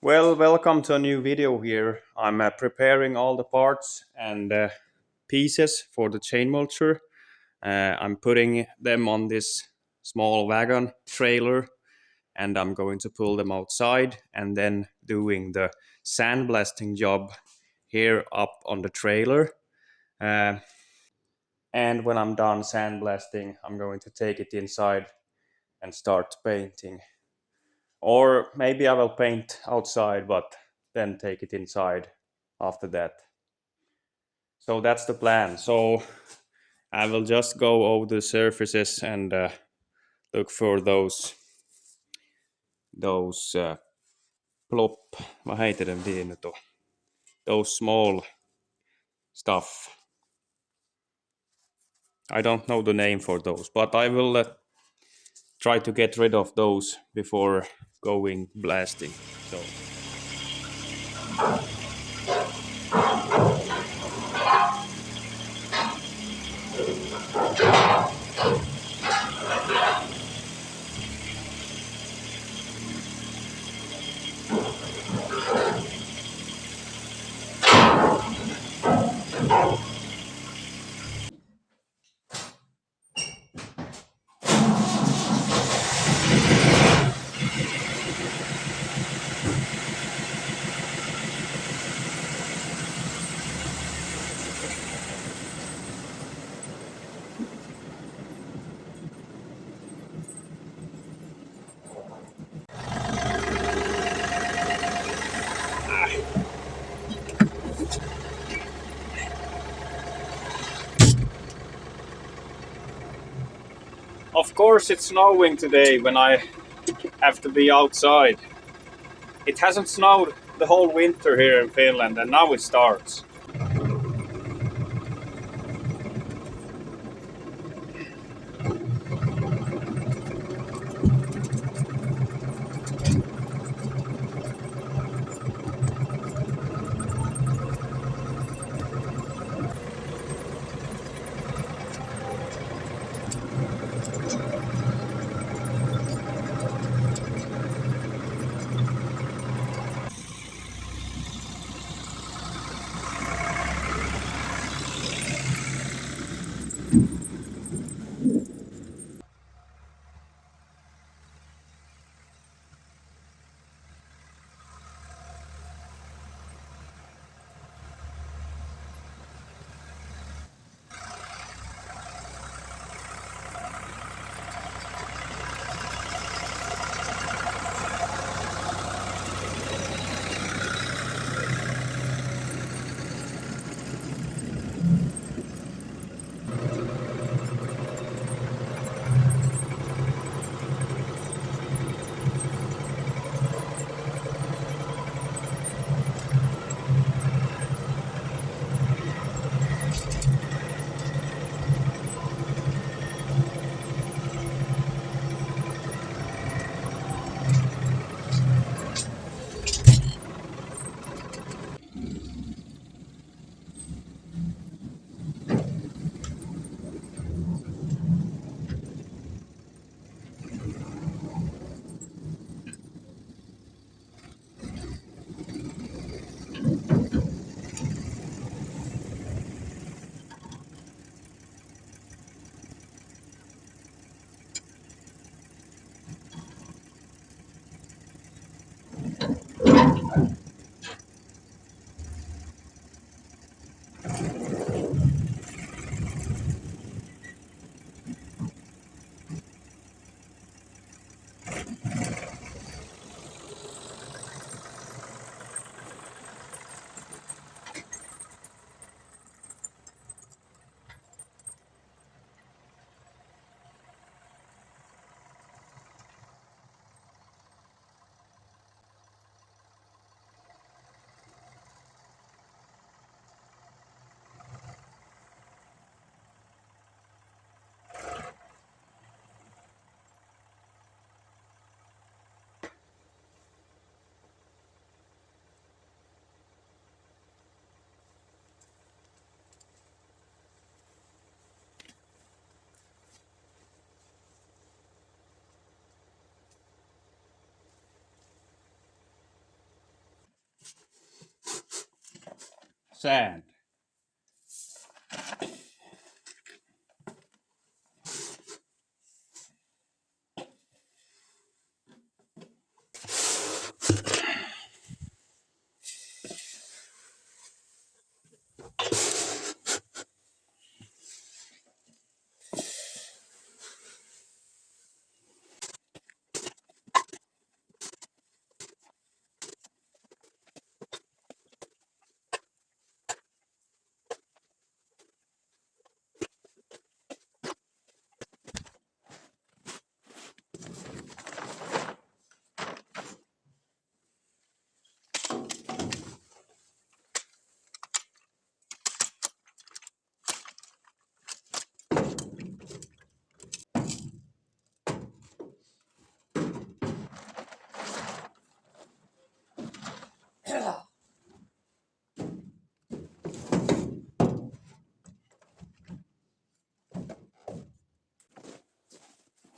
Well, welcome to a new video here. I'm preparing all the parts and pieces for the chain mulcher. I'm putting them on this small wagon trailer and I'm going to pull them outside and then doing the sandblasting job here up on the trailer. Uh, and when I'm done sandblasting, I'm going to take it inside and start painting. Or maybe I will paint outside, but then take it inside after that. So that's the plan. So I will just go over the surfaces and look for those plop. Vad heter det nu då? Those small stuff. I don't know the name for those, but I will try to get rid of those before going blasting. So. Of course, it's snowing today when I have to be outside. It hasn't snowed the whole winter here in Finland, and now it starts. sand.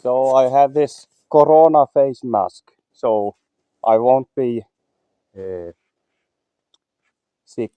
So I have this Corona face mask, so I won't be sick.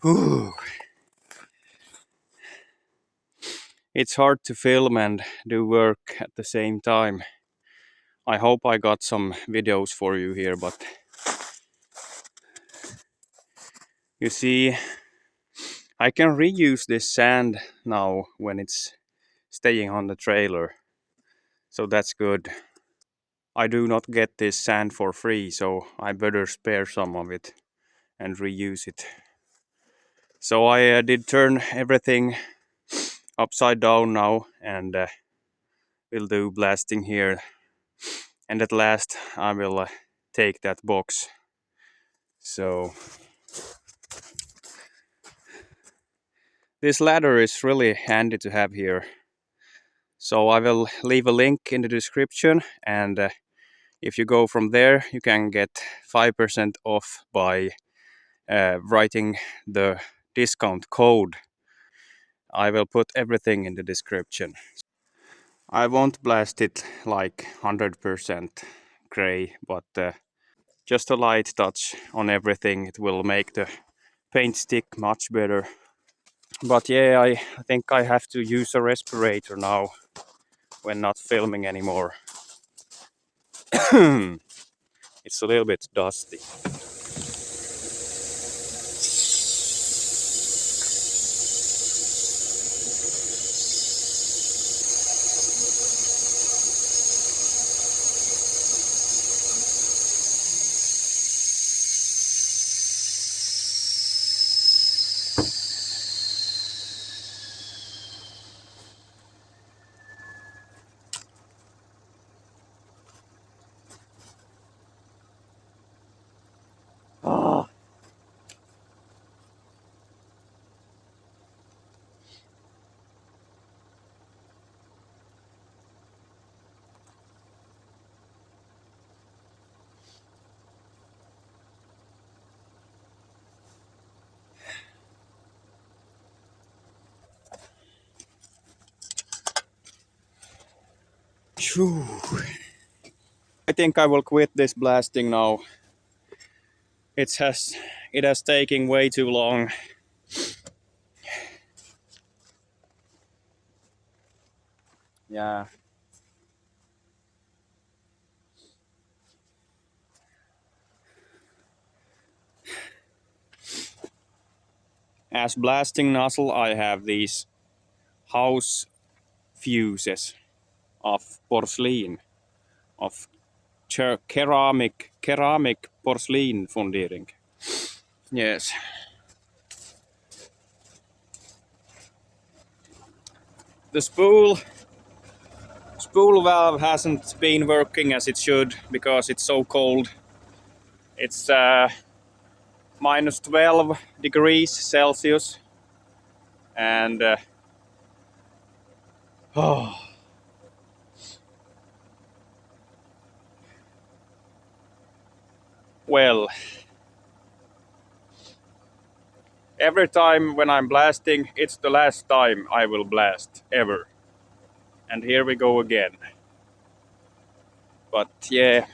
Whew. It's hard to film and do work at the same time. I hope I got some videos for you here, but you see, I can reuse this sand now when it's staying on the trailer, so that's good. I do not get this sand for free, so I better spare some of it and reuse it. So I did turn everything upside down now, and will do blasting here. And at last I will take that box. So this ladder is really handy to have here. So I will leave a link in the description, and if you go from there you can get 5% off by writing the discount code. I will put everything in the description. I won't blast it like 100% gray, but just a light touch on everything, it will make the paint stick much better. But yeah, I think I have to use a respirator now when not filming anymore. It's a little bit dusty. Ah. Phew. I think I will quit this blasting now. It has taken way too long. Yeah. As blasting nozzle, I have these house fuses of porcelain, of ceramic porcelain fundering. Yes. The spool valve hasn't been working as it should because it's so cold. It's minus 12 degrees Celsius, and oh, well, every time when I'm blasting, it's the last time I will blast ever. And here we go again. But yeah,